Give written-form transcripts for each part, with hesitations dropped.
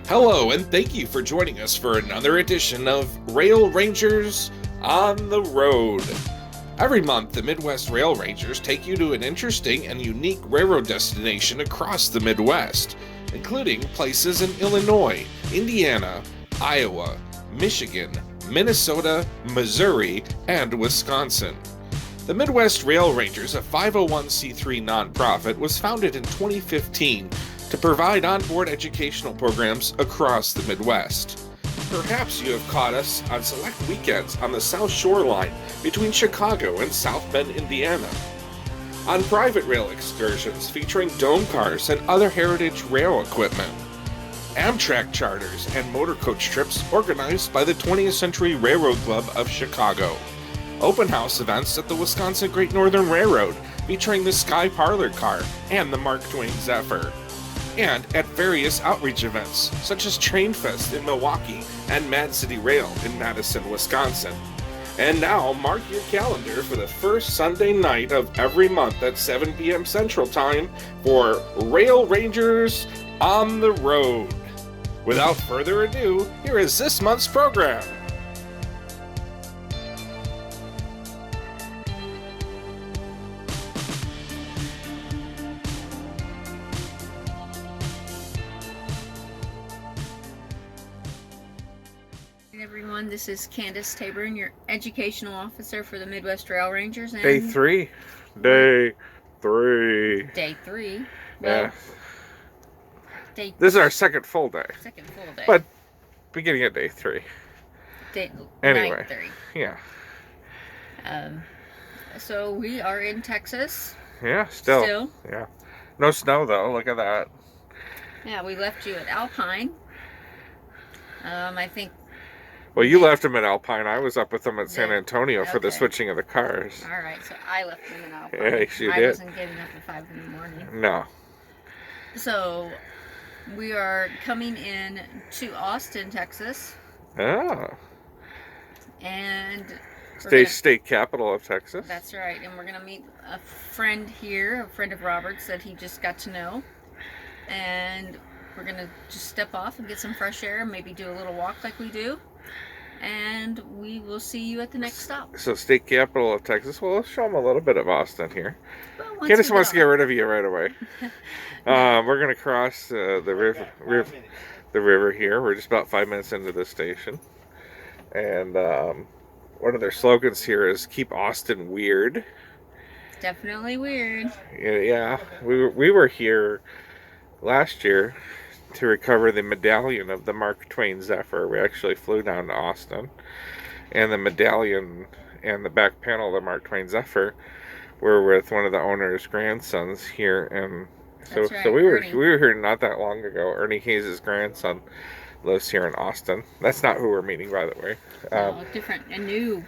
Hello, and thank you for joining us for another edition of Rail Rangers on the Road. Every month, the Midwest Rail Rangers take you to an interesting and unique railroad destination across the Midwest, including places in Illinois, Indiana, Iowa, Michigan, Minnesota, Missouri, and Wisconsin. The Midwest Rail Rangers, a 501c3 nonprofit, was founded in 2015 to provide onboard educational programs across the Midwest. Perhaps you have caught us on select weekends on the South Shore Line between Chicago and South Bend, Indiana. On private rail excursions featuring dome cars and other heritage rail equipment. Amtrak charters and motor coach trips organized by the 20th Century Railroad Club of Chicago. Open house events at the Wisconsin Great Northern Railroad featuring the Sky Parlor car and the Mark Twain Zephyr. And at various outreach events, such as Train Fest in Milwaukee and Mad City Rail in Madison, Wisconsin. And now, mark your calendar for the first Sunday night of every month at 7 p.m. Central Time for Rail Rangers on the Road. Without further ado, here is this month's program. Everyone, this is Candace Tabor, your educational officer for the Midwest Rail Rangers. And Day three. Day three. Yeah. Day This is our second full day. Second full day. But beginning at day 3. Anyway. Night 3. Yeah. So we are in Texas. Yeah, still. Yeah. No snow though. Look at that. Yeah, we left you at Alpine. I think. Well, you left them at Alpine. I was up with them at San Antonio for the Okay. switching of the cars. All right, so I left them in Alpine. Yeah, you I did. wasn't getting up at 5 in the morning. No. So we are coming in to Austin, Texas. Oh. And State capital of Texas. That's right, and we're gonna meet a friend here, a friend of Robert's that he just got to know, and we're gonna just step off and get some fresh air, maybe do a little walk like we do, and we will see you at the next stop. So state capital of Texas. Well, let's show them a little bit of Austin here. Well, Candace wants to get rid of you right away. We're gonna cross the river here. We're just about 5 minutes into the station, and one of their slogans here is "Keep Austin Weird." Definitely weird. Yeah, we were here last year to recover the medallion of the Mark Twain Zephyr. We actually flew down to Austin, and the medallion and the back panel of the Mark Twain Zephyr were with one of the owner's grandsons here, and so That's right, so we were Ernie. here not that long ago. Ernie Hayes' grandson lives here in Austin. That's not who we're meeting, by the way. New.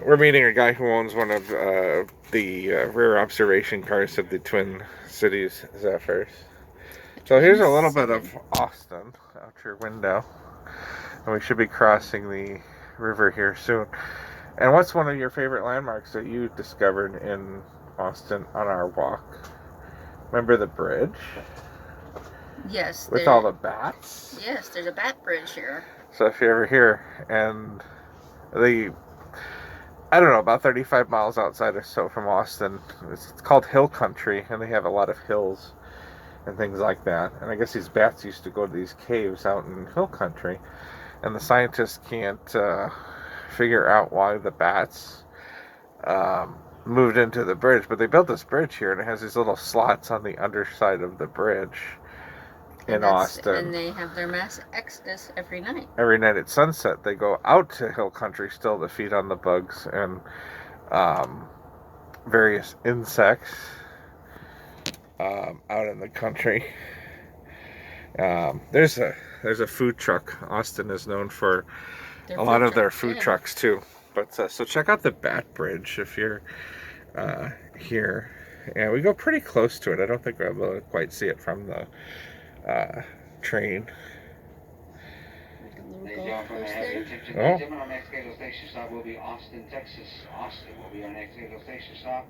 We're meeting a guy who owns one of the rear observation cars of the Twin Cities Zephyrs. So here's a little bit of Austin out your window. And we should be crossing the river here soon. And what's one of your favorite landmarks that you discovered in Austin on our walk? Remember the bridge? Yes. With all the bats? Yes, there's a bat bridge here. So if you're ever here, and I don't know, about 35 miles outside or so from Austin, it's called Hill Country, and they have a lot of hills and things like that. And I guess these bats used to go to these caves out in Hill Country, and the scientists can't figure out why the bats moved into the bridge, but they built this bridge here, and it has these little slots on the underside of the bridge in Austin. And they have their mass exodus every night. Every night at sunset, they go out to Hill Country still to feed on the bugs and various insects out in the country. There's a food truck. Austin is known for a lot of their food trucks too. But so check out the Bat Bridge if you're here. Yeah, we go pretty close to it. I don't think we'll be able to quite see it from the train. Oh. Our next scheduled station stop will be Austin, Texas. Austin will be our next scheduled station stop.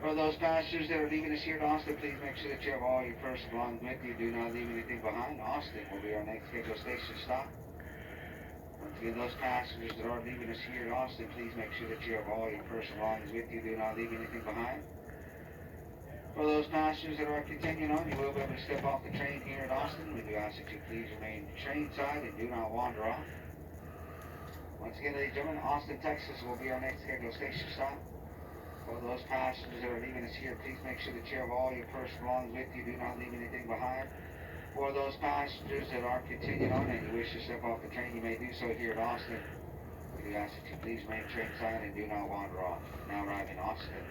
For those passengers that are leaving us here to Austin, please make sure that you have all your personal belongings with you. Do not leave anything behind. Austin will be our next scheduled station stop. Once again, those passengers that are leaving us here in Austin, please make sure that you have all your personal belongings with you. Do not leave anything behind. For those passengers that are continuing on, you will be able to step off the train here in Austin. We do ask that you please remain train side and do not wander off. Once again, ladies and gentlemen, Austin, Texas will be our next scheduled station stop. For those passengers that are leaving us here, please make sure that you have all your personal belongings with you. Do not leave anything behind. For those passengers that are continuing on and you wish to step off the train, you may do so here at Austin. We do ask that you please remain train side and do not wander off. Now arriving in Austin.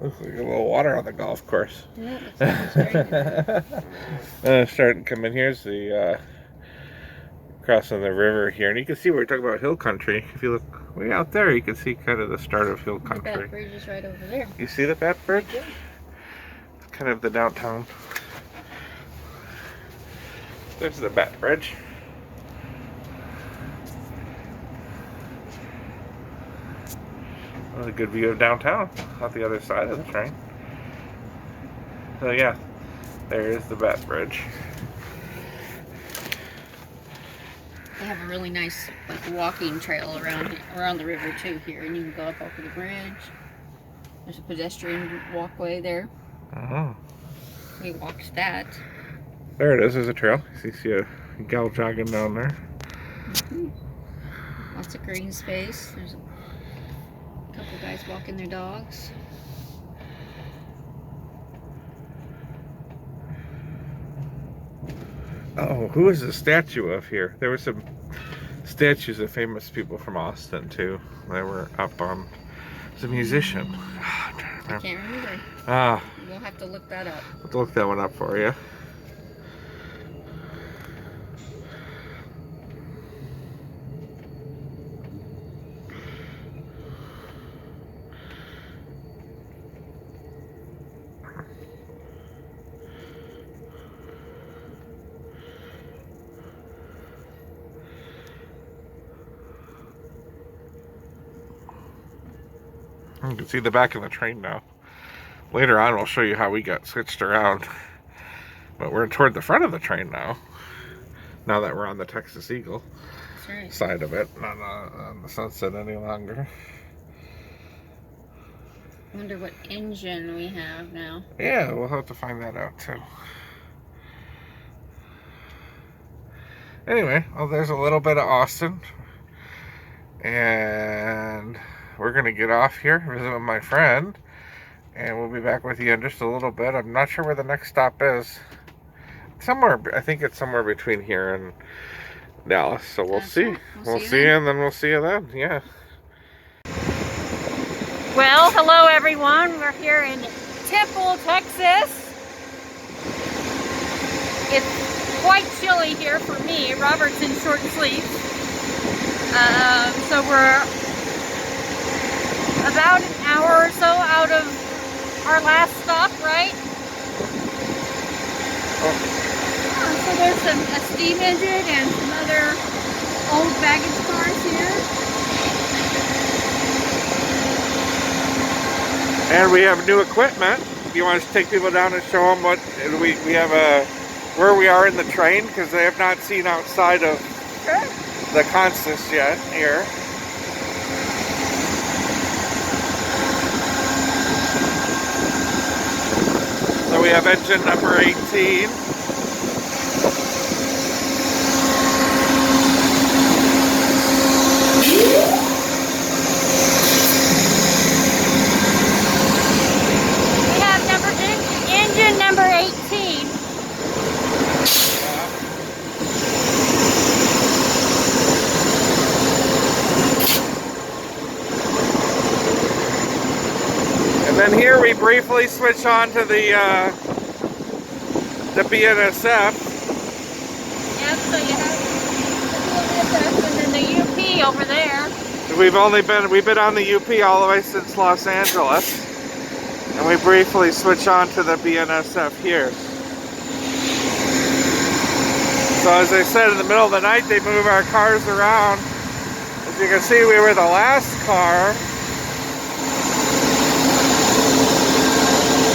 Looks like a little water on the golf course. Yeah, it's very Starting to come in. Here's the crossing the river here, and you can see we're talking about hill country. If you look way out there, you can see kind of the start of hill country. The Bat Bridge is right over there. You see the Bat Bridge? Yeah. It's kind of the downtown. There's the Bat Bridge. Well, a good view of downtown, not the other side of the train. So yeah, there is the Bat Bridge. They have a really nice walking trail around the river too here, and you can go up over the bridge. There's a pedestrian walkway there. We walked that. There it is. There's a trail. You see a gal jogging down there. Lots of green space. There's a couple guys walking their dogs. Oh, who is the statue of here? There were some statues of famous people from Austin too. They were up on. It's a musician. I can't remember. We'll have to look that up. I'll look that one up for you. You can see the back of the train now. Later on, we'll show you how we got switched around. But we're toward the front of the train now. Now that we're on the Texas Eagle side of it, not on the Sunset any longer. I wonder what engine we have now. Yeah, we'll have to find that out too. Anyway, well, there's a little bit of Austin. And we're going to get off here, visit with my friend, and we'll be back with you in just a little bit. I'm not sure where the next stop is. Somewhere, I think it's somewhere between here and Dallas, so we'll see. We'll see you, and then we'll see you then, yeah. Well, hello everyone. We're here in Temple, Texas. It's quite chilly here for me. Robert's in short sleeves. So we're about an hour or so out of our last stop, right? So there's a steam engine and some other old baggage cars here. And we have new equipment. Do you want us to take people down and show them what we have where we are in the train, because they have not seen outside of the consist yet here. So we have engine number 18. We have engine number 18. And then here we briefly switch on to the BNSF. Yep, so you have the BNSF and then the UP over there. We've been on the UP all the way since Los Angeles. And we briefly switch on to the BNSF here. So as I said, in the middle of the night they move our cars around. As you can see, we were the last car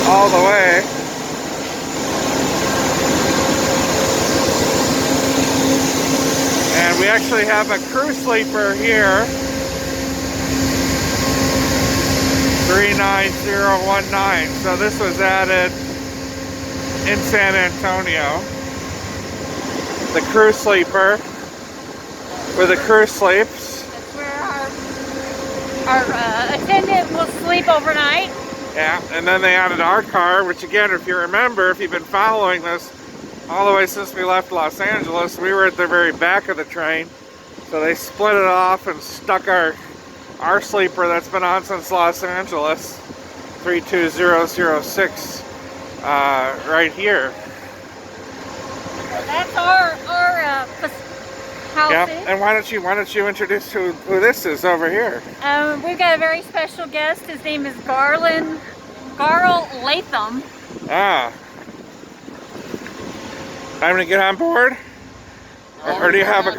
all the way. And we actually have a crew sleeper here. 39019. So this was added in San Antonio. The crew sleeper where the crew sleeps. That's where our attendant will sleep overnight. Yeah, and then they added our car, which again, if you remember, if you've been following this all the way since we left Los Angeles, we were at the very back of the train. So they split it off and stuck our sleeper that's been on since Los Angeles, 32006, right here. That's our house. Yep. And why don't you introduce who this is over here? We've got a very special guest. His name is Garl Latham. Ah. Time to get on board? Or do you have a...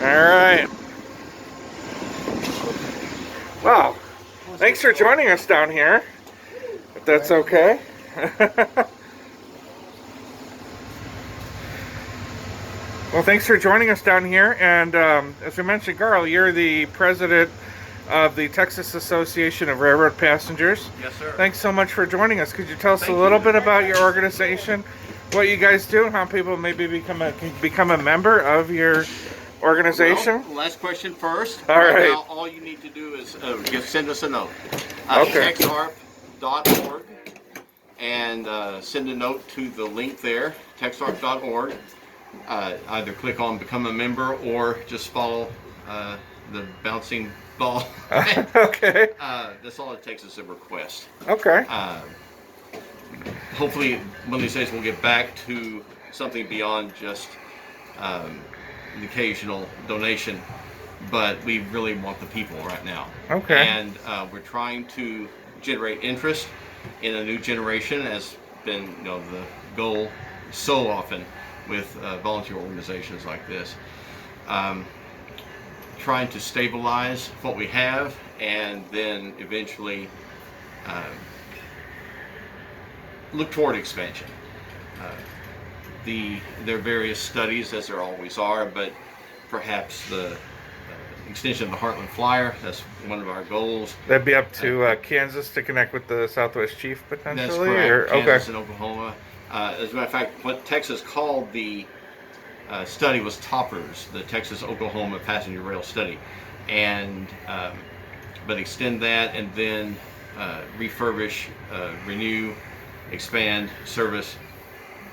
Alright. Well, thanks for joining us down here, if that's okay. Well, thanks for joining us down here, and as we mentioned, Garl, you're the president of the Texas Association of Railroad Passengers. Yes, sir. Thanks so much for joining us. Could you tell us a little bit about your organization, what you guys do, and how people maybe become a member of your organization? Well, last question first. All right. Now, all you need to do is just send us a note. Okay. Texarp.org, and send a note to the link there, texarp.org. Either click on Become a Member or just follow the bouncing ball. Okay. That's all it takes is a request. Okay. Hopefully, one of these days we'll get back to something beyond just an occasional donation, but we really want the people right now. Okay. And we're trying to generate interest in a new generation, has been the goal so often with volunteer organizations like this. Trying to stabilize what we have, and then eventually look toward expansion. There are various studies, as there always are, but perhaps the extension of the Heartland Flyer, that's one of our goals. That'd be up to Kansas to connect with the Southwest Chief potentially? That's correct. Or, Kansas okay. and Oklahoma. As a matter of fact, what Texas called the study was TOPPERS, the Texas-Oklahoma Passenger Rail Study, and but extend that and then refurbish, renew, expand service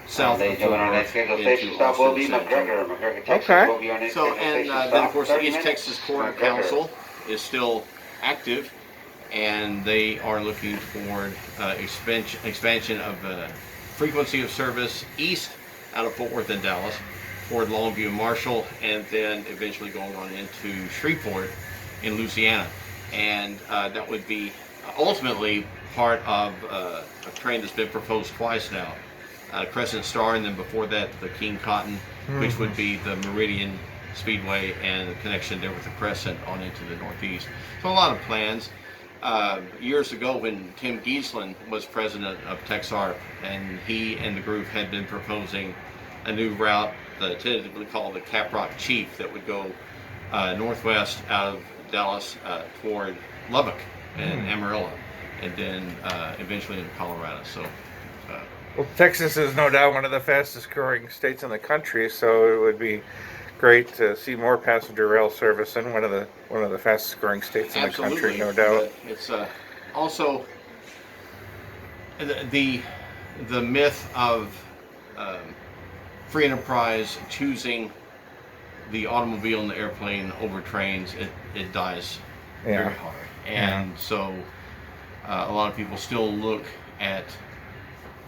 south of our next scheduled station stop will be McGregor, Texas. Okay. Will be our next So, scheduled and station then stop. of course 30 East minutes. Texas Corridor McGregor. Council is still active, and they are looking toward expansion of frequency of service east out of Fort Worth and Dallas, toward Longview and Marshall, and then eventually going on into Shreveport in Louisiana. And that would be ultimately part of a train that's been proposed twice now. Crescent Star, and then before that the King Cotton, which would be the Meridian Speedway and the connection there with the Crescent on into the Northeast. So a lot of plans. Years ago when Tim Giesland was president of Texarp, and he and the group had been proposing a new route, tentatively called the Caprock Chief, that would go northwest out of Dallas toward Lubbock and Amarillo, and then eventually into Colorado. So, Well, Texas is no doubt one of the fastest growing states in the country, so it would be great to see more passenger rail service in one of the fastest growing states in absolutely, the country, no doubt. It's also the myth of free enterprise choosing the automobile and the airplane over trains. It dies very hard, and so a lot of people still look at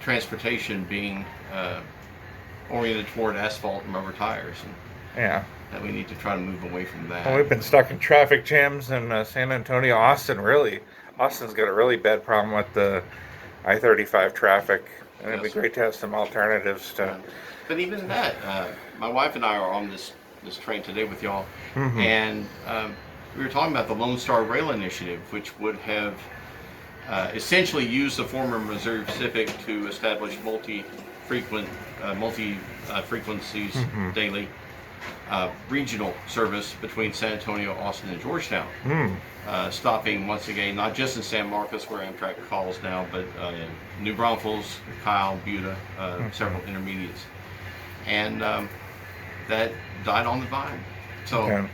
transportation being oriented toward asphalt and rubber tires, and that we need to try to move away from that. Well, we've been stuck in traffic jams in San Antonio, Austin's got a really bad problem with the I-35 traffic, and it'd be great to have some alternatives to. But even that, my wife and I are on this this train today with y'all, and we were talking about the Lone Star Rail Initiative, which would have essentially used the former Missouri Pacific to establish multi-frequencies daily regional service between San Antonio, Austin, and Georgetown. Stopping once again, not just in San Marcos where Amtrak calls now, but New Braunfels, Kyle, Buda, several intermediates. And that died on the vine. So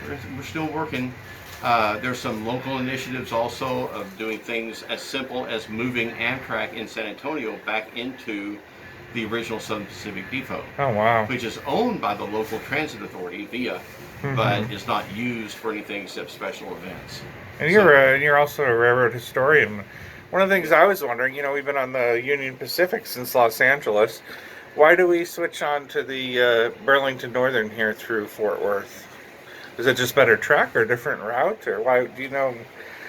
we're still working. There's some local initiatives also of doing things as simple as moving Amtrak in San Antonio back into the original Southern Pacific Depot. Oh, wow. Which is owned by the local transit authority, VIA, but is not used for anything except special events. And you're also a railroad historian. One of the things I was wondering, we've been on the Union Pacific since Los Angeles. Why do we switch on to the Burlington Northern here through Fort Worth? Is it just better track or different route, or why? Do you know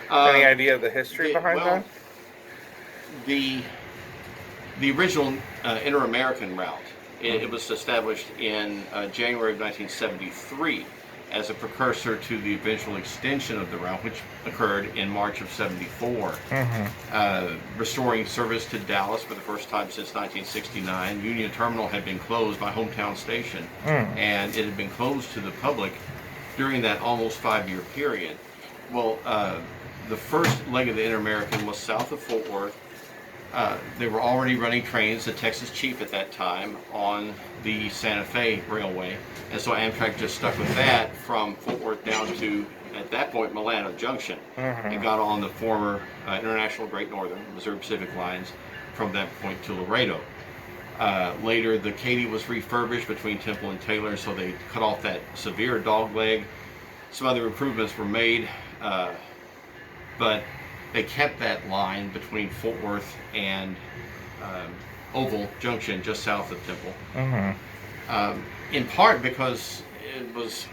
any idea of the history behind that? The original Inter-American route, it was established in January of 1973 as a precursor to the eventual extension of the route, which occurred in March of '74, restoring service to Dallas for the first time since 1969. Union Terminal had been closed, my hometown station, and it had been closed to the public during that almost 5-year period. Well, the first leg of the Inter-American was south of Fort Worth. They were already running trains, the Texas Chief at that time, on the Santa Fe Railway. And so Amtrak just stuck with that from Fort Worth down to, at that point, Milano Junction. And got on the former International Great Northern, Missouri Pacific lines from that point to Laredo. Later, the Katy was refurbished between Temple and Taylor, so they cut off that severe dog leg. Some other improvements were made, but they kept that line between Fort Worth and Oval Junction, just south of Temple. In part because it was,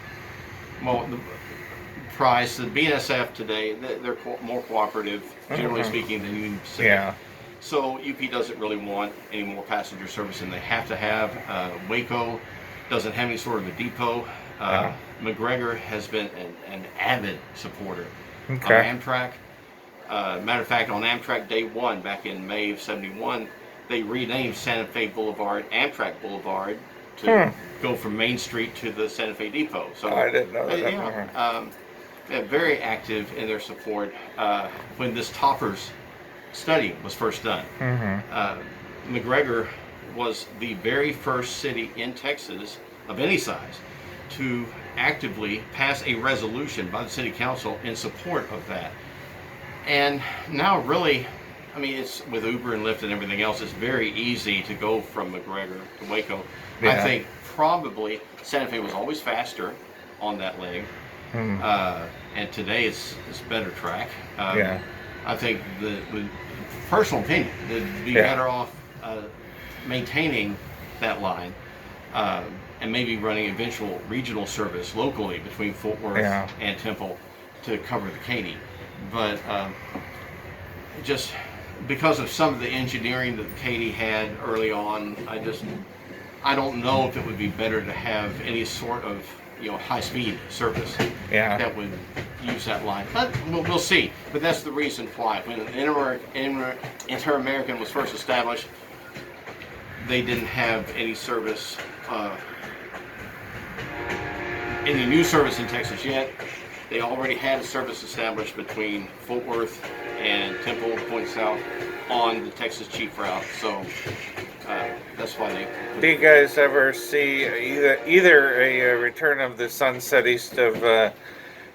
the price, the BNSF today, they're more cooperative, generally speaking, than Union Pacific. Yeah. So UP doesn't really want any more passenger service than they have to have. Waco doesn't have any sort of a depot. McGregor has been an avid supporter of Amtrak. Matter of fact, on Amtrak Day 1, back in May of '71, they renamed Santa Fe Boulevard Amtrak Boulevard to go from Main Street to the Santa Fe Depot. So I didn't know that. They're very active in their support. When this Toppers study was first done, McGregor was the very first city in Texas of any size to actively pass a resolution by the city council in support of that. And now really, I mean, it's with Uber and Lyft and everything else, it's very easy to go from McGregor to Waco. I think probably Santa Fe was always faster on that leg. And today it's better track. I think with personal opinion, they'd be better off maintaining that line and maybe running eventual regional service locally between Fort Worth and Temple to cover the Katy. But just because of some of the engineering that the Katy had early on, I don't know if it would be better to have any sort of high-speed service that would use that line. But we'll see. But that's the reason why. When Inter-American was first established, they didn't have any service, any new service in Texas yet. They already had a service established between Fort Worth and Temple, point south, on the Texas Chief route. So that's why they. Do you guys ever see either a return of the sunset east of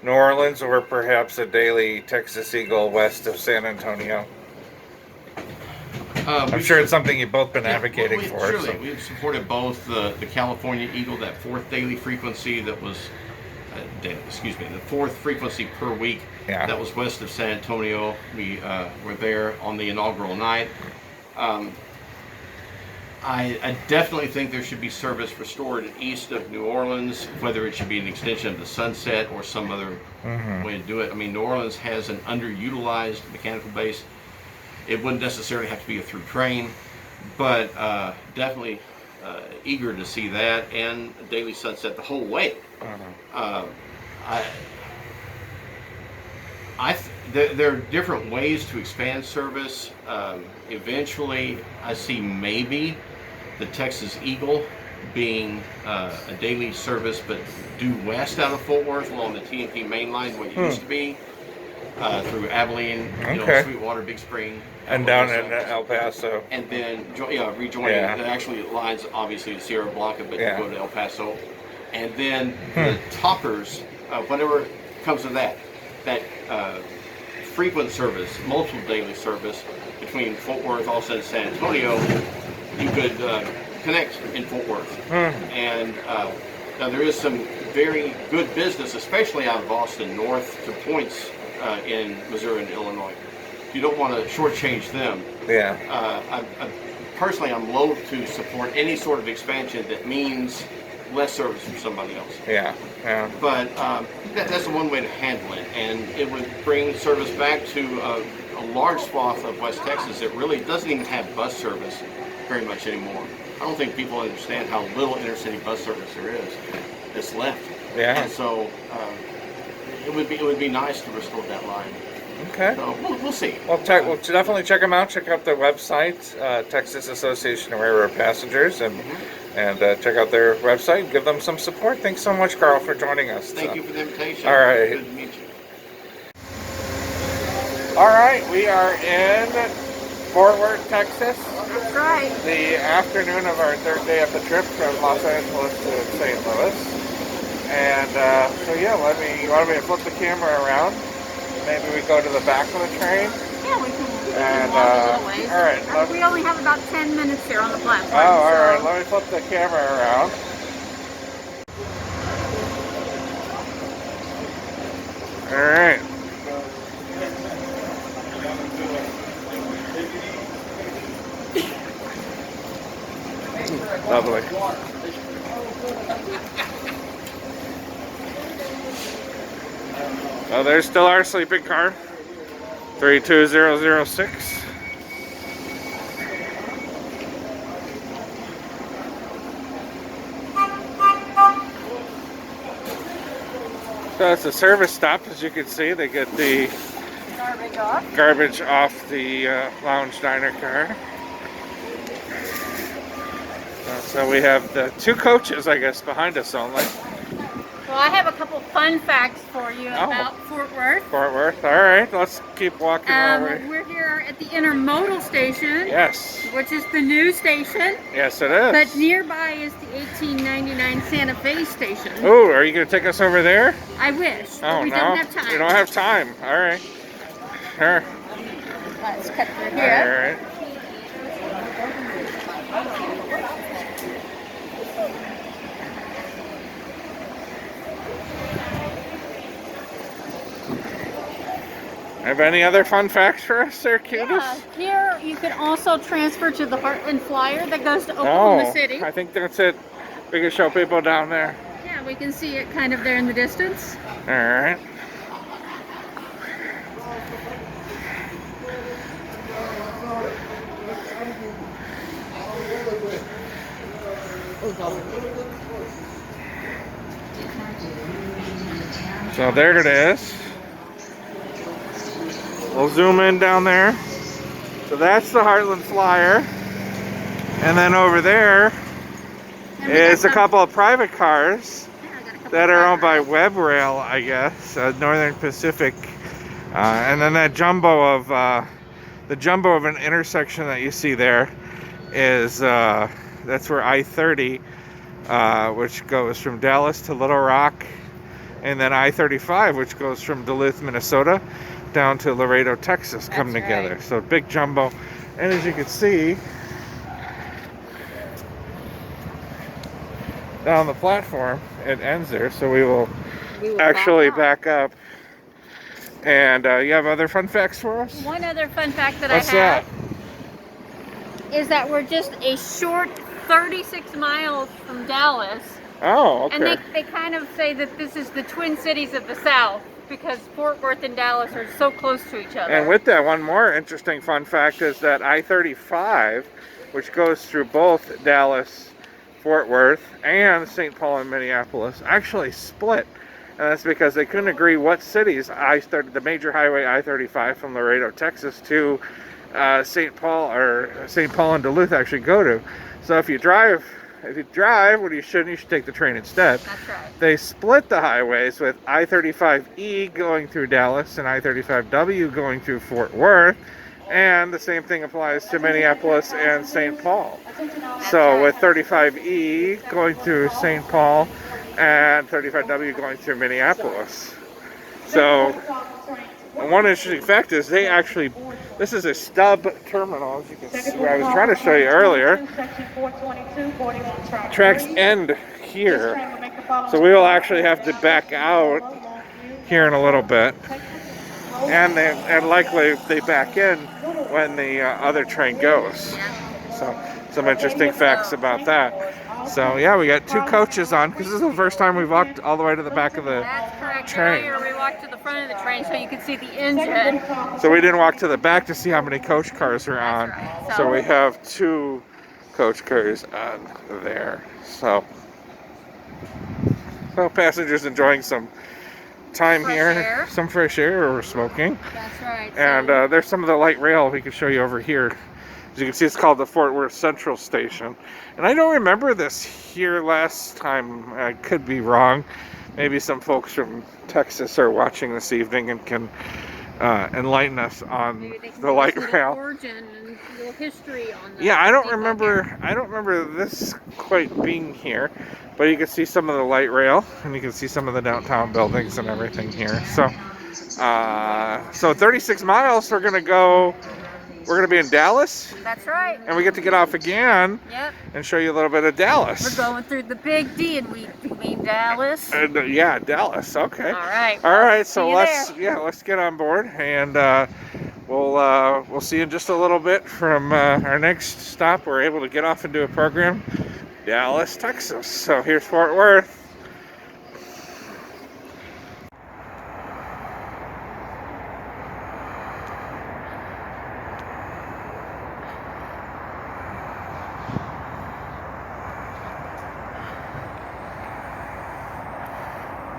New Orleans, or perhaps a daily Texas Eagle west of San Antonio? I'm sure it's something you've both been advocating for. Surely, so. we've supported both the California Eagle, that fourth daily frequency that was. The fourth frequency per week that was west of San Antonio. We were there on the inaugural night. I definitely think there should be service restored east of New Orleans, whether it should be an extension of the Sunset or some other way to do it. I mean, New Orleans has an underutilized mechanical base. It wouldn't necessarily have to be a through train, but definitely eager to see that, and daily sunset the whole way. There are different ways to expand service. Eventually, I see maybe the Texas Eagle being a daily service, but due west out of Fort Worth along the TNT main line, what used to be, through Abilene, Sweetwater, Big Spring, and down in El Paso, and then rejoining. It actually lines obviously to Sierra Blanca, but you go to El Paso, and then the toppers, whatever comes of that frequent service, multiple daily service between Fort Worth, Austin, and San Antonio. You could connect in Fort Worth, and now there is some very good business, especially out of Austin north to points in Missouri and Illinois. You don't want to shortchange them. Personally, I'm loath to support any sort of expansion that means less service from somebody else. But that's the one way to handle it, and it would bring service back to a large swath of West Texas that really doesn't even have bus service very much anymore. I don't think people understand how little intercity bus service there is that's left. And so it would be nice to restore that line. Okay. So we'll see. We'll definitely check them out. Check out their website, Texas Association of Railroad Passengers, and check out their website. Give them some support. Thanks so much, Carl, for joining us. Thank you for the invitation. All right. Good to meet you. All right, we are in Fort Worth, Texas. That's right. The afternoon of our third day of the trip from Los Angeles to St. Louis. And so yeah, you want me to flip the camera around? Maybe we go to the back of the train. Yeah, we can And walk a little ways. all right. We only have about 10 minutes here on the platform. Oh, all right. Let me flip the camera around. All right. Lovely. Oh, there's still our sleeping car. 32006. So it's a service stop, as you can see. They get the garbage off the lounge diner car. So we have the two coaches, I guess, behind us only. Well, I have a couple fun facts for you about Fort Worth. Fort Worth. All right, let's keep walking our way. We're here at the intermodal station. Yes. Which is the new station. Yes, it is. But nearby is the 1899 Santa Fe station. Oh, are you going to take us over there? I wish, but Oh, we no. don't have time. We don't have time. All right. Sure. Let's cut through All here. right. Have any other fun facts for us there, cuties? Yeah, here you can also transfer to the Heartland Flyer that goes to Oklahoma City. I think that's it. We can show people down there. Yeah, we can see it kind of there in the distance. All right. So there it is. We'll zoom in down there. So that's the Heartland Flyer. And then over there is a couple of private cars that are owned by Web Rail, I guess, Northern Pacific. And then that jumbo of, the jumbo of an intersection that you see there is, that's where I-30, which goes from Dallas to Little Rock, and then I-35, which goes from Duluth, Minnesota, down to Laredo, Texas, come together. right. So big jumbo. And as you can see, down the platform, it ends there. So we will actually back up. And you have other fun facts for us? One other fun fact that What's I have is that we're just a short 36 miles from Dallas. Oh, okay. And they kind of say that this is the Twin Cities of the South because Fort Worth and Dallas are so close to each other. And with that, one more interesting fun fact is that I-35, which goes through both Dallas Fort Worth and St. Paul and Minneapolis actually split. And that's because they couldn't agree what cities the major highway I-35 from Laredo, Texas to St. Paul and Duluth actually go to. So if you drive, when you should take the train instead. That's right. They split the highways with I-35E going through Dallas and I-35W going through Fort Worth. And the same thing applies to Minneapolis and St. Paul. So with 35E going through St. Paul and 35W going through Minneapolis. So one interesting fact is this is a stub terminal, as you can see, I was trying to show you earlier. Tracks end here. So we will actually have to back out here in a little bit. And likely they back in when the other train goes. So some interesting facts about that. So yeah, we got 2 coaches on because this is the first time we've walked all the way to the back of the That's correct. train. Earlier we walked to the front of the train so you could see the engine. So we didn't walk to the back to see how many coach cars are on. That's right. So we have 2 coach cars on there. So passengers enjoying some time Fresh here, air. some fresh air or smoking. That's right. And there's some of the light rail we can show you over here. As you can see, it's called the Fort Worth Central Station. And I don't remember this here last time. I could be wrong. Maybe some folks from Texas are watching this evening and can enlighten us on the light rail. Origin and a little history on that. Yeah, I don't remember this quite being here, but you can see some of the light rail and you can see some of the downtown buildings and everything here. So 36 miles we're gonna be in Dallas. That's right. And we get to get off again. Yep. And show you a little bit of Dallas. We're going through the Big D, and we mean Dallas. And, yeah, Dallas. Okay. All right. All right. So let's let's get on board, and we'll see in just a little bit from our next stop. We're able to get off and do a program, Dallas, Texas. So here's Fort Worth.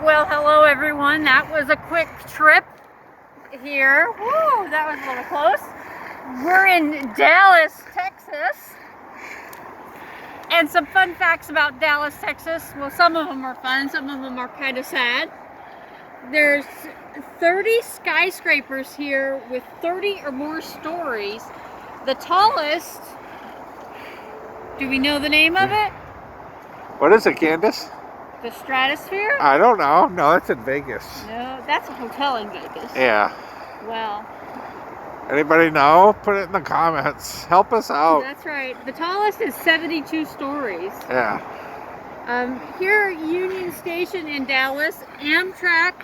Well, hello everyone. That was a quick trip here. Woo, that was a little close. We're in Dallas, Texas. And some fun facts about Dallas, Texas. Well, some of them are fun, some of them are kind of sad. There's 30 skyscrapers here with 30 or more stories. The tallest, do we know the name of it? What is it, Candace? The Stratosphere? I don't know. No, that's in Vegas. No, that's a hotel in Vegas. Yeah. Well, Anybody know? Put it in the comments. Help us out. that's right. The tallest is 72 stories. Yeah. Here at Union Station in Dallas, Amtrak,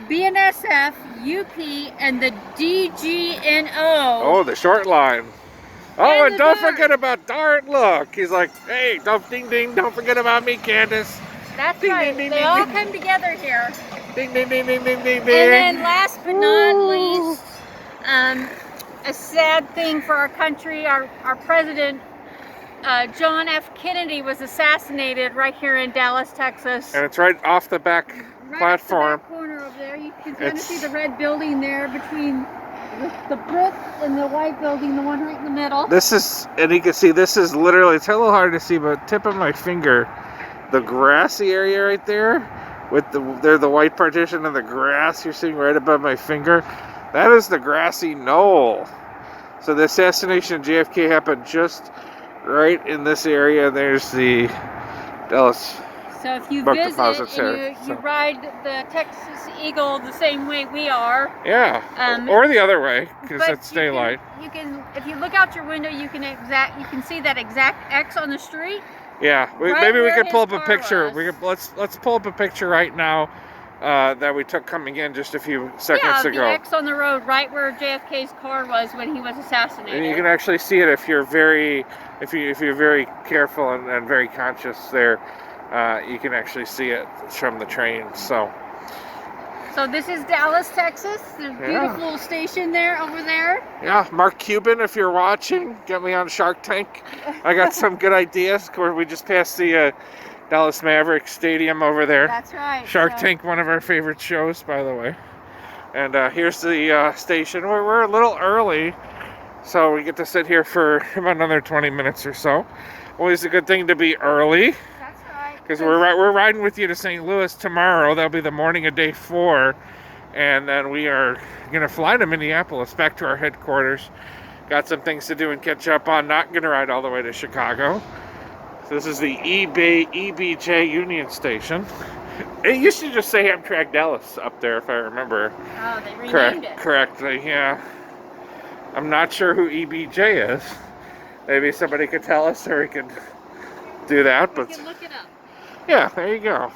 BNSF, UP, and the DGNO. Oh, the short line. Oh, and the don't Dart. forget about Dart. Look, he's like, hey, don't ding ding. Don't forget about me, Candace. That's Ding, right. ding, ding, They ding, all ding. come together here. Ding ding ding ding ding ding And ding. then last but not least, a sad thing for our country, our president, John F. Kennedy, was assassinated right here in Dallas, Texas. And it's right off the back Right platform. off the back corner over there. You can kind of It's- see the red building there between the brick and the white building, the one right in the middle. This is, and you can see this is literally, it's a little hard to see, but tip of my finger, the grassy area right there, with the white partition and the grass you're seeing right above my finger, that is the grassy knoll. So the assassination of JFK happened just right in this area. There's the Dallas. So if you Book visit deposits and here, you so. ride the Texas Eagle the same way we are, Yeah, or the other way, because but it's daylight. You can, if you look out your window, you can see that exact X on the street. Yeah, Right maybe we where could pull up his a car picture. was. Let's pull up a picture right now that we took coming in just a few seconds Yeah, the ago. X on the road, right where JFK's car was when he was assassinated. And you can actually see it if you're very, if you're very careful and very conscious there. You can actually see it from the train. So So this is Dallas, Texas. There's a beautiful station there over there. Yeah, Mark Cuban, if you're watching, get me on Shark Tank. I got some good ideas. We just passed the Dallas Mavericks Stadium over there. That's right. Shark Tank, one of our favorite shows, by the way. And here's the station. We're a little early, so we get to sit here for about another 20 minutes or so. Always a good thing to be early. That's right. Because we're riding with you to St. Louis tomorrow. That'll be the morning of day 4. And then we are going to fly to Minneapolis, back to our headquarters. Got some things to do and catch up on. Not going to ride all the way to Chicago. So this is the EBJ Union Station. It used to just say Amtrak Dallas up there, if I remember. Oh, they renamed it. Correctly, yeah. I'm not sure who EBJ is. Maybe somebody could tell us, or we could do that. We But can look it up. yeah, there you go.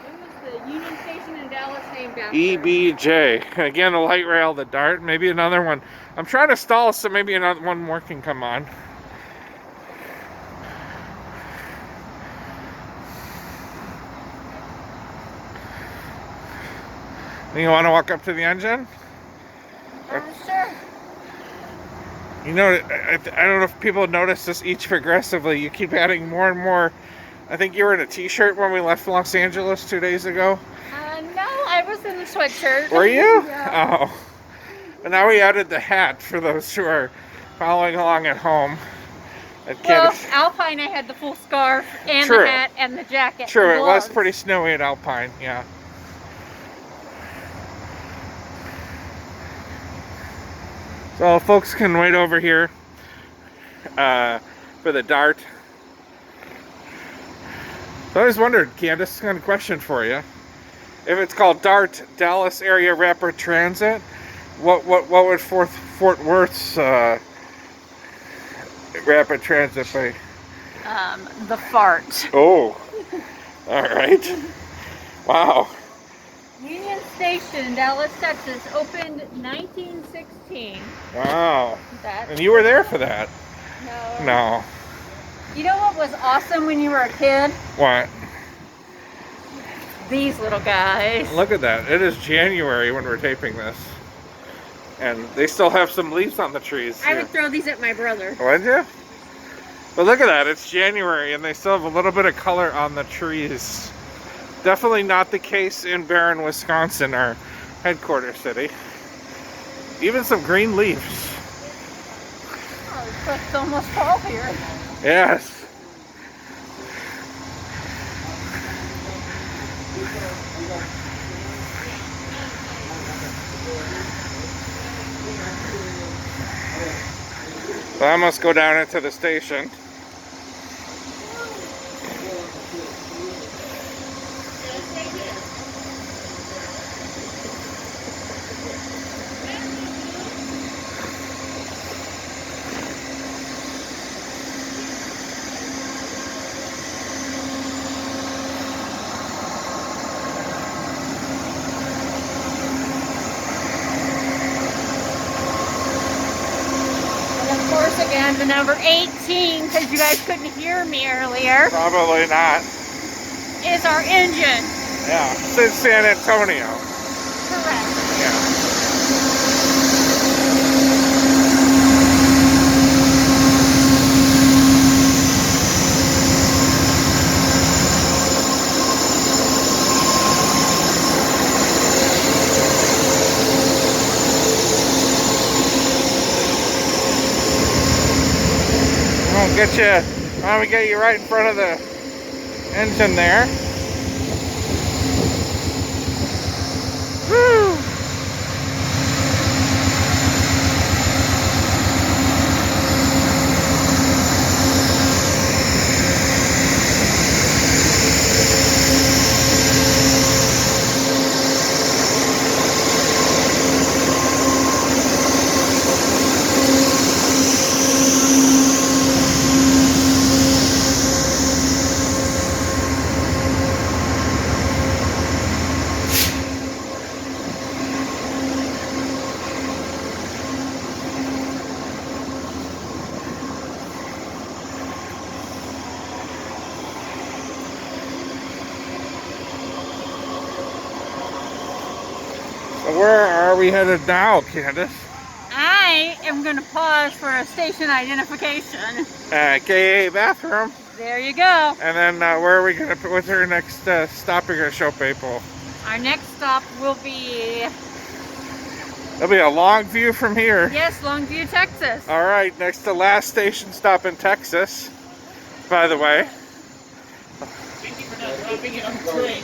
It was the Union Station in Dallas named after. EBJ. Again, the light rail, the Dart. Maybe another one. I'm trying to stall so maybe another one more can come on. You want to walk up to the engine? Sure. You know, I don't know if people notice this each progressively. You keep adding more and more. I think you were in a t-shirt when we left Los Angeles 2 days ago. No, I was in a sweatshirt. Were you? Yeah. Oh. And now we added the hat for those who are following along at home. Well, Alpine, I had the full scarf and True. the hat and the jacket. True, and it was gloves. pretty snowy at Alpine, yeah. So folks can wait over here for the Dart. So I always wondered, Candace, kind of question for you. If it's called Dart Dallas Area Rapid Transit, what would Fort Worth's rapid transit be? The fart. Oh, all right. Wow. Union Station in Dallas, Texas, opened 1916. Wow. That, And you were there for that? no. No. You know what was awesome when you were a kid? What? These little guys. Look at that. It is January when we're taping this. And they still have some leaves on the trees. I would throw these at my brother. Would you? But look at that. It's January and they still have a little bit of color on the trees. Definitely not the case in Barron, Wisconsin, our headquarters city. Even some green leaves. Oh, it's almost fall here. Yes. So I must go down into the station. Again, the number 18, because you guys couldn't hear me earlier, Probably not. is our engine. Yeah, it's San Antonio. Correct. Yeah. We'll get you, why don't we get you right in front of the engine there. Woo! Where are we headed now, Candace? I am going to pause for a station identification. KA bathroom. There you go. And then where are we going to, what's our next stop we're going to show people? Our next stop will be... There'll be a long view from here. Yes, Longview, Texas. All right, next to last station stop in Texas, by the way. Thank you for not dropping it on the train.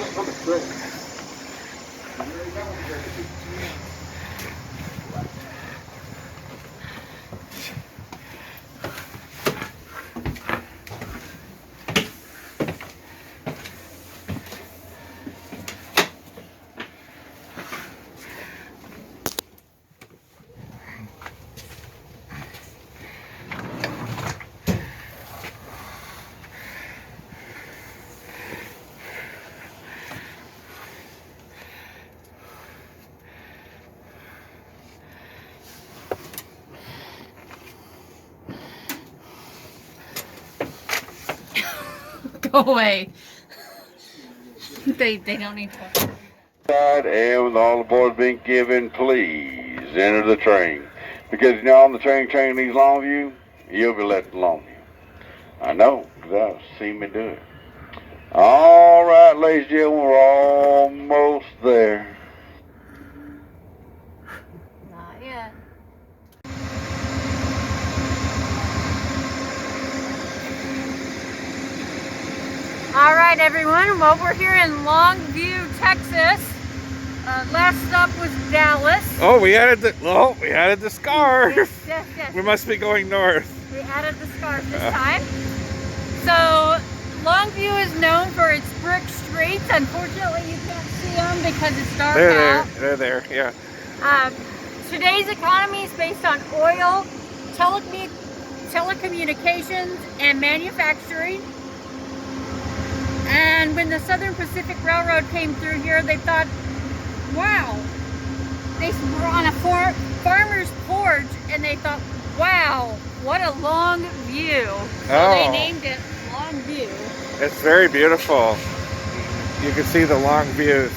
Go away. They don't need to. And with all the boards being given, please enter the train. Because you know on the train leaves Longview, you'll be left in Longview. I know, because I've seen me do it. All right, ladies and gentlemen, we're almost there. Not yet. All right, everyone. Well, we're here in Longview, Texas. Last stop was Dallas. Oh, we added the scarf. Yes. We must be going north. We added the scarf this time. So, Longview is known for its brick streets. Unfortunately, you can't see them because it's dark out. They're there, yeah. Today's economy is based on oil, telecommunications, and manufacturing. And when the Southern Pacific Railroad came through here, they thought, wow. They were on a farmer's porch, and they thought, wow, what a long view. So they named it Longview. It's very beautiful. You can see the long views.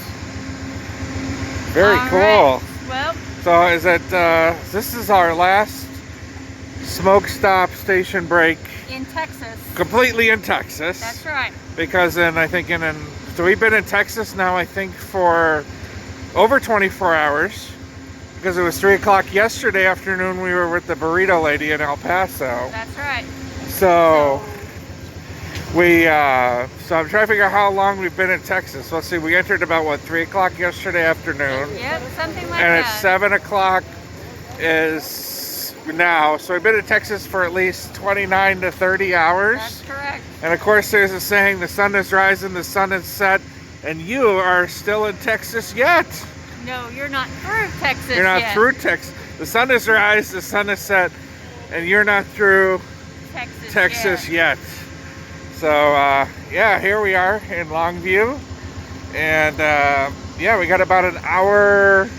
Very All cool. right. Well, So is it, this is our last smoke stop station break in Texas. completely in Texas. That's right. Because so we've been in Texas now, I think, for over 24 hours. Because it was 3 o'clock yesterday afternoon, we were with the burrito lady in El Paso. That's right. So so I'm trying to figure out how long we've been in Texas. Let's see, we entered about, what, 3 o'clock yesterday afternoon? Yep, something like And that. it's 7 o'clock is now. So we've been in Texas for at least 29 to 30 hours. That's correct. And of course there's a saying, the sun is rising, the sun is set, and you are still in Texas yet. No, you're not through Texas You're not yet. through Texas. The sun is rise, the sun is set, and you're not through Texas yet. So yeah, here we are in Longview, and yeah, we got about an hour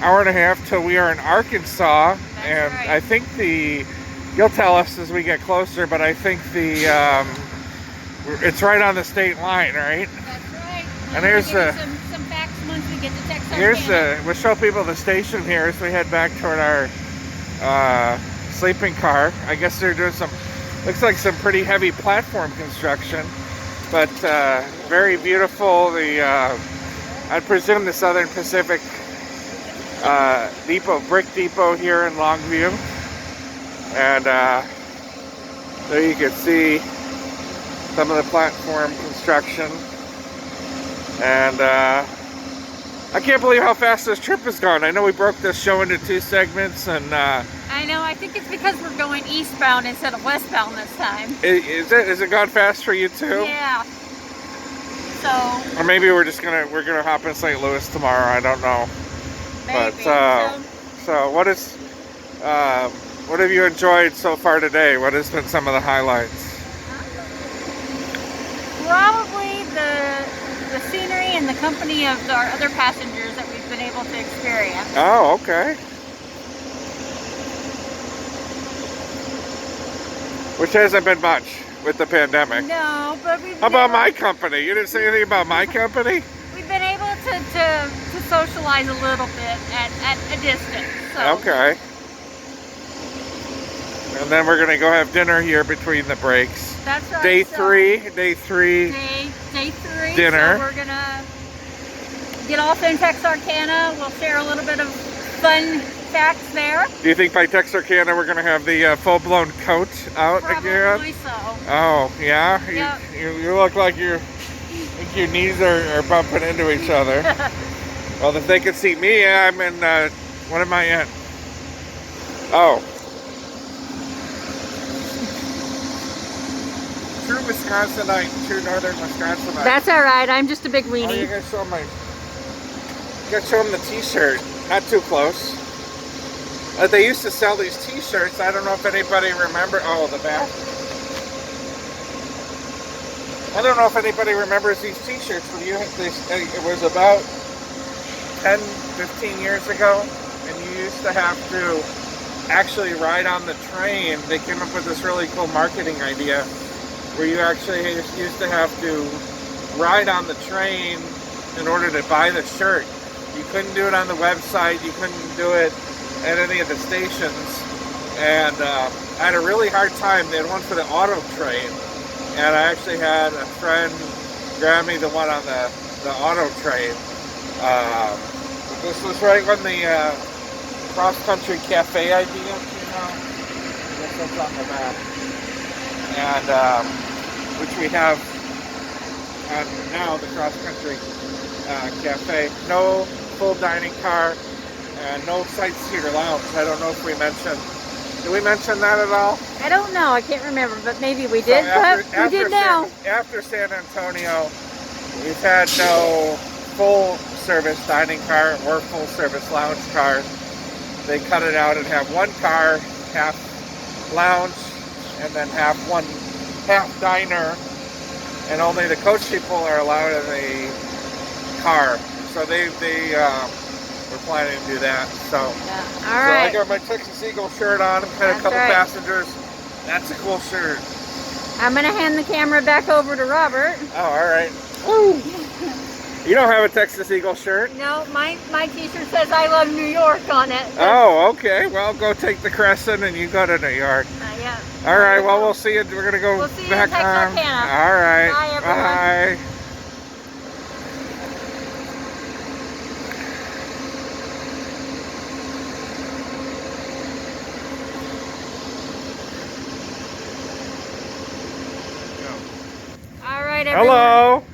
and a half till we are in Arkansas. That's and right. I think you'll tell us as we get closer, but I think it's right on the state line, right? That's right. And here's some facts once we get to Texas. we'll show people the station here as we head back toward our sleeping car. I guess they're doing looks like some pretty heavy platform construction, but very beautiful. I'd presume the Southern Pacific brick depot here in Longview. And there you can see some of the platform construction. And I can't believe how fast this trip has gone. I know we broke this show into 2 segments, and I know. I think it's because we're going eastbound instead of westbound this time. Is it gone fast for you too? Yeah. So. Or maybe we're gonna hop in St. Louis tomorrow. I don't know. Maybe. But so what have you enjoyed so far today? What has been some of the highlights? Probably the scenery and the company of our other passengers that we've been able to experience. Oh, okay. Which hasn't been much with the pandemic. No, but we've How about my company? You didn't say anything about my company? We've been able to socialize a little bit at a distance. So. Okay. And then we're gonna go have dinner here between the breaks. That's right. Day so three. Day 3. Dinner. So we're gonna get off in Texarkana. We'll share a little bit of fun facts there. Do you think by Texarkana we're gonna have the full-blown coat out again? Probably so. Oh, yeah? Yep. You look like your knees are bumping into each other. Well, if they could see me, I'm in, what am I in? Oh. True Wisconsinite, true northern Wisconsinite. That's all right. I'm just a big Oh, you weenie. gotta show them the t-shirt. Not too close. They used to sell these t-shirts. I don't know if anybody remember. Oh, the back. I don't know if anybody remembers these t-shirts, but it was about 10, 15 years ago, and you used to have to actually ride on the train. They came up with this really cool marketing idea where you actually used to have to ride on the train in order to buy the shirt. You couldn't do it on the website, you couldn't do it at any of the stations, and I had a really hard time. They had one for the auto train, and I actually had a friend grab me the one on the auto train. This was right when the cross-country cafe idea came out. I guess that's on the map. And which we have now, the cross-country cafe. No full dining car and no sightseer lounge. I don't know if we mentioned. Did we mention that at all? I don't know. I can't remember, but maybe we did. We did now. After San Antonio, we've had no full-service dining car or full-service lounge cars. They cut it out and have one car, half lounge, and then half diner, and only the coach people are allowed in the car. So they were planning to do that. So, Yeah. so All right. I got my Texas Eagle shirt on. I've had a That's couple right. passengers. That's a cool shirt. I'm gonna hand the camera back over to Robert. Oh, all right. Woo! You don't have a Texas Eagle shirt? No, my t-shirt says "I love New York" on it. Oh, okay. Well, go take the Crescent and you go to New York. Yeah. All right. Well, we'll see you. We're gonna go We'll see you in back on. Texarkana. All right. Bye, everyone. Bye. All right, everyone. Hello.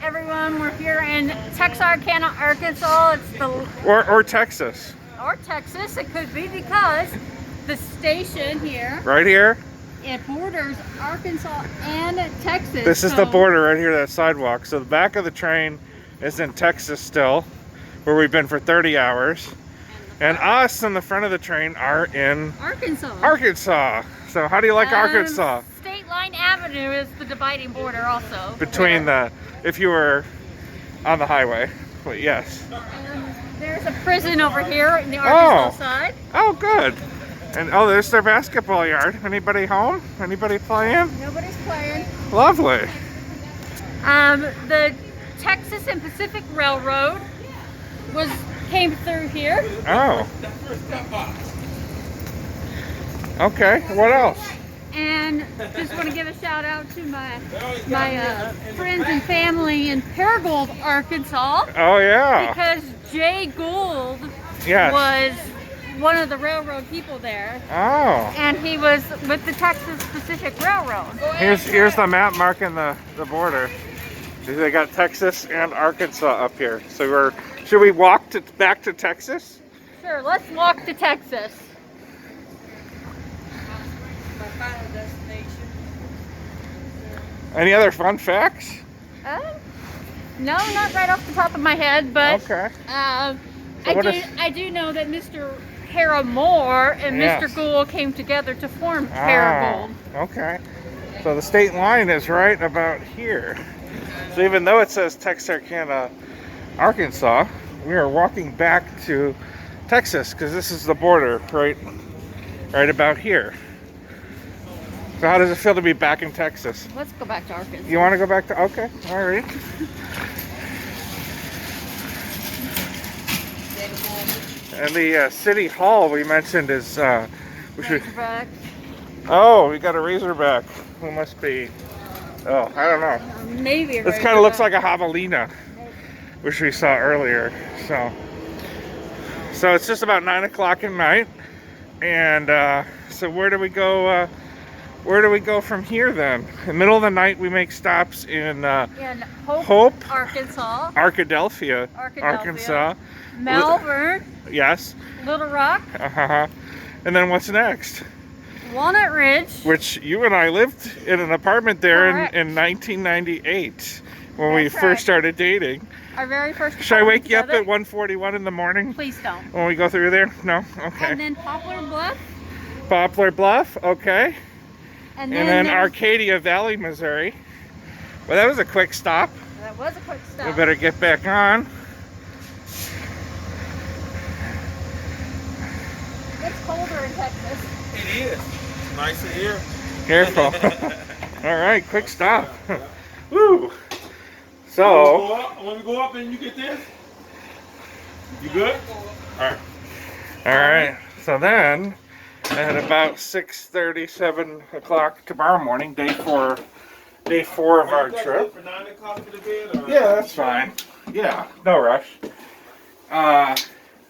Everyone, we're here in Texarkana, Arkansas. It's the Or Texas. or Texas. It could be because the station here Right here. it borders Arkansas and Texas. This is the border right here, that sidewalk. So the back of the train is in Texas still, where we've been for 30 hours. And us in the front of the train are in Arkansas. Arkansas. So how do you like Arkansas? State Line Avenue is the dividing border also. Between if you were on the highway. But yes. There's a prison over here in the Arkansas side. Oh, good. And oh, there's their basketball yard. Anybody home? Anybody playing? Nobody's playing. Lovely. The Texas and Pacific Railroad came through here. Oh. Okay. What else? And just want to give a shout out to my friends and family in Paragould, Arkansas, Oh yeah. because Jay Gould Yes. was one of the railroad people there, Oh. and he was with the Texas Pacific Railroad. Here's the map marking the border. They got Texas and Arkansas up here. So should we walk back to Texas? Sure, let's walk to Texas. Any other fun facts? No, not right off the top of my head, but Okay. I do know that Mr. Moore and Yes. Mr. Gould came together to form Oh, Paragould. okay. So the state line is right about here. So even though it says Texarkana, Arkansas, we are walking back to Texas because this is the border right about here. So how does it feel to be back in Texas? Let's go back to Arkansas. You want to go back to, okay, all right. And the city hall we mentioned is Razorback. oh, we got a Razorback. Who must be? Oh, I don't know. Maybe a This kind of looks Razorback. like a javelina, which we saw earlier. So it's just about 9 o'clock at night, and so where do we go? Where do we go from here then? In the middle of the night, we make stops in In Hope, Arkansas. Arkadelphia, Arkansas. Malvern. Yes. Little Rock. And then what's next? Walnut Ridge. Which you and I lived in an apartment there Correct. in 1998 when we That's first right. started dating. Our very first. Should I wake you up together. at 1:41 in the morning Please don't. when we go through there? No? Okay. And then Poplar Bluff. Poplar Bluff, okay. And And then there's- Arcadia Valley, Missouri. Well, that was a quick stop. That was a quick stop. We better get back on. It's colder in Texas. It is. It's nice in here. Careful. All right, quick stop. Woo. I So, want to go up and you get this. You good? All right. all right. So then, at about 6:30, 7 o'clock tomorrow morning, day four of our trip. For 9 o'clock for the bed? Or? Yeah, that's fine. Yeah, no rush.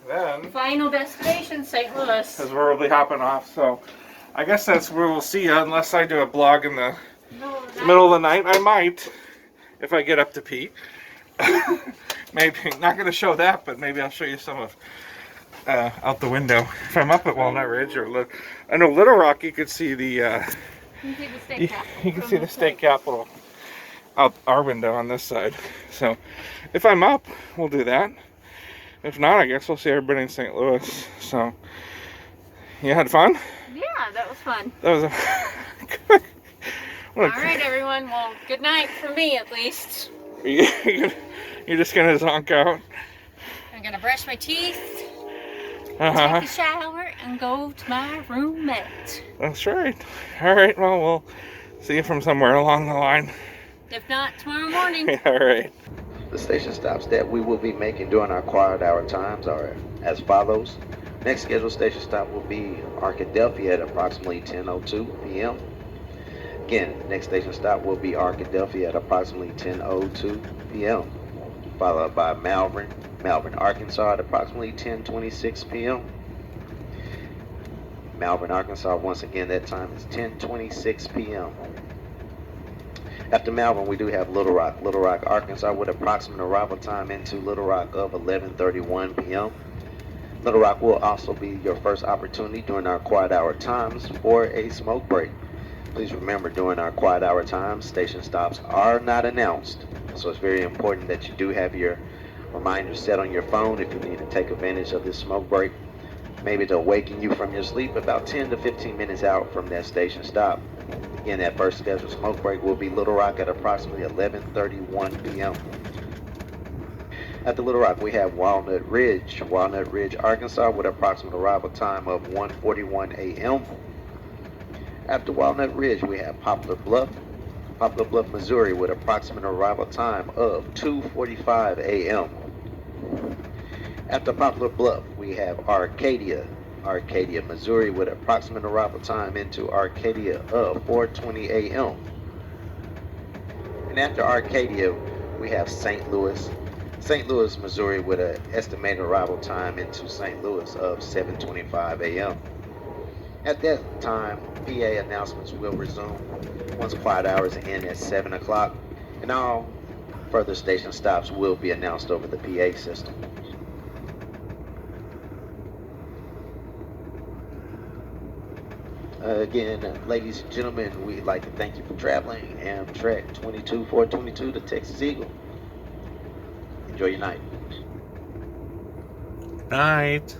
Then, Final destination, St. Louis. because we'll be hopping off, so I guess that's where we'll see you, unless I do a blog in the middle of the night. I might, if I get up to pee. Maybe, not going to show that, but maybe I'll show you some of out the window. If I'm up at Walnut Ridge, or I know Little Rock, you could see the You can see the state capitol. you can from see the this state way. capitol out our window on this side. So if I'm up, we'll do that. If not, I guess we'll see everybody in St. Louis. So you had fun? Yeah, that was fun. That was a All right, everyone. Well, good night for me, at least. You're just gonna zonk out. I'm gonna brush my teeth, Uh-huh. take a shower, and go to my roommate. That's right. All right. Well, we'll see you from somewhere along the line. If not, tomorrow morning. All right. The station stops that we will be making during our quiet hour times are as follows. Next scheduled station stop will be Arkadelphia at approximately 10:02 p.m. Again, next station stop will be Arkadelphia at approximately 10:02 p.m. Followed by Malvern, Arkansas at approximately 10:26 p.m. Malvern, Arkansas, once again, that time is 10:26 p.m. After Malvern, we do have Little Rock, Arkansas, with approximate arrival time into Little Rock of 11:31 p.m. Little Rock will also be your first opportunity during our quiet hour times for a smoke break. Please remember, during our quiet hour times, station stops are not announced, so it's very important that you do have your reminder set on your phone if you need to take advantage of this smoke break, maybe to awaken you from your sleep about 10 to 15 minutes out from that station stop. Again, that first scheduled smoke break will be Little Rock at approximately 11:31 p.m. After Little Rock, we have Walnut Ridge, Arkansas, with approximate arrival time of 1:41 a.m. After Walnut Ridge, we have Poplar Bluff, Missouri, with approximate arrival time of 2:45 a.m. After Poplar Bluff, we have Arcadia, Missouri, with approximate arrival time into Arcadia of 4:20 a.m. And after Arcadia, we have St. Louis, Missouri, with an estimated arrival time into St. Louis of 7:25 a.m. At that time, PA announcements will resume once quiet hours end at 7 o'clock, and all further station stops will be announced over the PA system. Again, ladies and gentlemen, we'd like to thank you for traveling Amtrak 22422 to Texas Eagle. Enjoy your night. Night.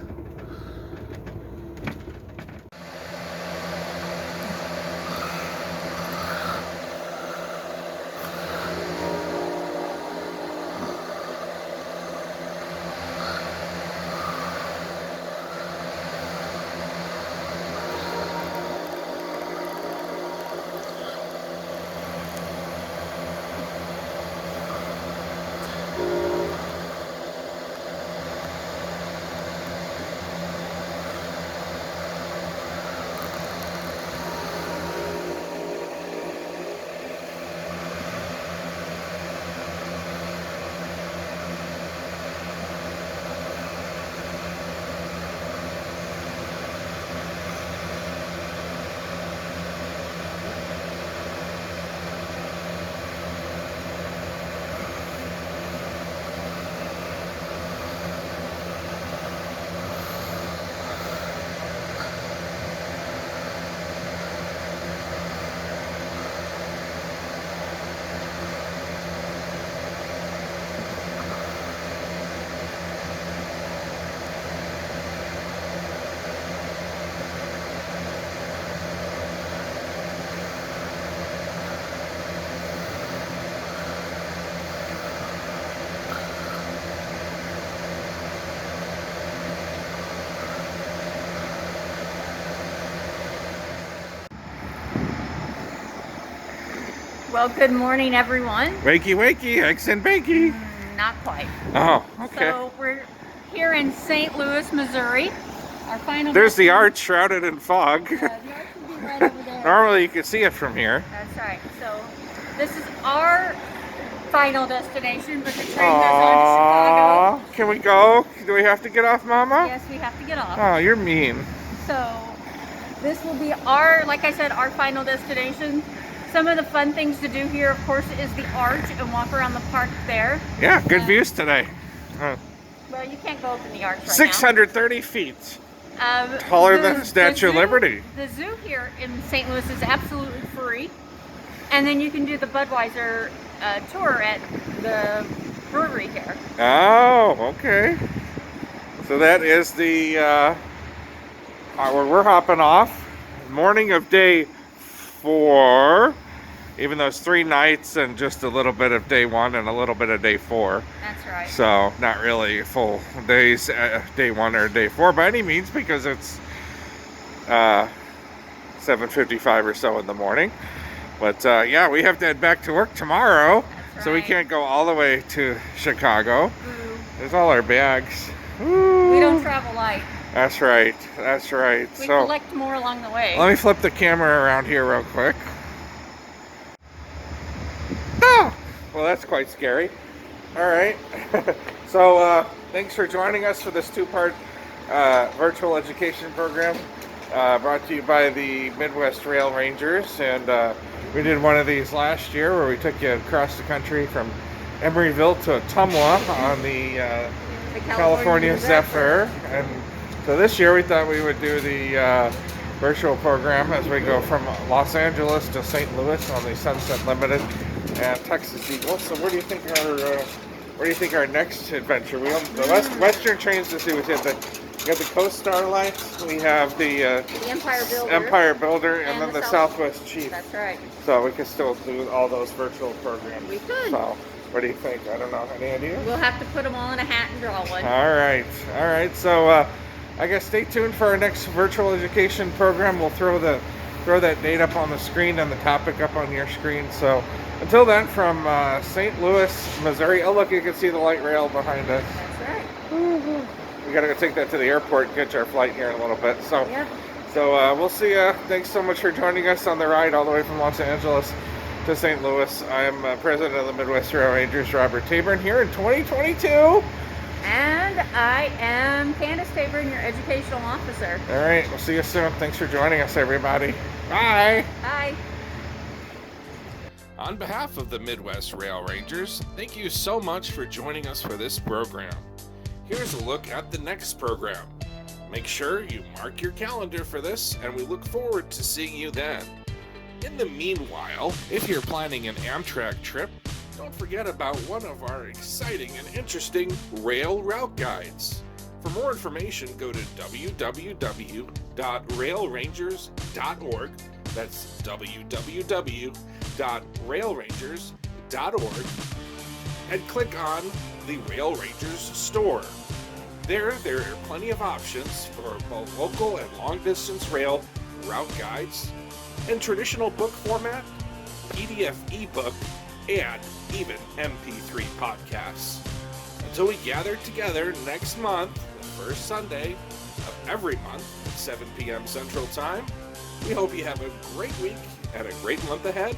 Well, good morning, everyone. Wakey, wakey, eggs and bakey. Not quite. Oh, okay. So we're here in St. Louis, Missouri. Our final. There's the arch shrouded in fog. The arch would be right over there. Normally you can see it from here. That's right. So this is our final destination, but the train goes on to Chicago. Aww. Can we go? Do we have to get off, Mama? Yes, we have to get off. Oh, you're mean. So this will be our, like I said, our final destination. Some of the fun things to do here, of course, is the arch and walk around the park there. Yeah, good views today. Well, you can't go up in the arch right 630 feet. now. Taller than the Statue of Liberty. The zoo here in St. Louis is absolutely free. And then you can do the Budweiser tour at the brewery here. Oh, okay. So that is the, where we're hopping off. Morning of day 4. Even though it's 3 nights and just a little bit of day 1 and a little bit of day 4. That's right. So not really full days, day 1 or day 4 by any means, because it's 7:55 or so in the morning. But yeah, we have to head back to work tomorrow. That's So we right. can't go all the way to Chicago. Ooh. There's all our bags. Ooh. We don't travel light. That's right. That's right. We So collect more along the way. let me flip the camera around here real quick. Oh, well, that's quite scary. All right. So thanks for joining us for this 2-part virtual education program brought to you by the Midwest Rail Rangers. And we did one of these last year where we took you across the country from Emeryville to Ottumwa on the The California Zephyr. And so this year we thought we would do the virtual program as we go from Los Angeles to St. Louis on the Sunset Limited and Texas Eagle. So where do you think our next adventure? We have the Western trains to see. We have the Coast Starlight, we have the Empire Builder, and then the Southwest Chief. That's right. So we could still do all those virtual programs. We could. So what do you think? I don't know. Any idea? We'll have to put them all in a hat and draw one. All right. So I guess stay tuned for our next virtual education program. We'll throw that date up on the screen and the topic up on your screen. So until then, from St. Louis, Missouri. Oh, look, you can see the light rail behind us. That's right. We gotta go take that to the airport and catch our flight here in a little bit. So, Yep. so we'll see you. Thanks so much for joining us on the ride all the way from Los Angeles to St. Louis. I'm president of the Midwest Rail Rangers, Robert Tabern, here in 2022. And I am Candace Tabern, your educational officer. All right, we'll see you soon. Thanks for joining us, everybody. Bye. Bye. On behalf of the Midwest Rail Rangers, thank you so much for joining us for this program. Here's a look at the next program. Make sure you mark your calendar for this, and we look forward to seeing you then. In the meanwhile, if you're planning an Amtrak trip, don't forget about one of our exciting and interesting rail route guides. For more information, go to www.railrangers.org. That's www.railrangers.org. and click on the Rail Rangers store. There are plenty of options for both local and long-distance rail route guides, in traditional book format, PDF ebook, and even MP3 podcasts. Until we gather together next month, the first Sunday of every month at 7 p.m. Central Time, we hope you have a great week and a great month ahead,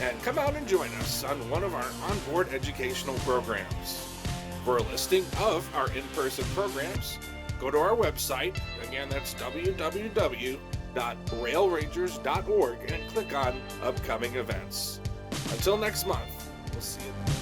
and come out and join us on one of our onboard educational programs. For a listing of our in-person programs, go to our website. Again, that's www.railrangers.org and click on upcoming events. Until next month, we'll see you then.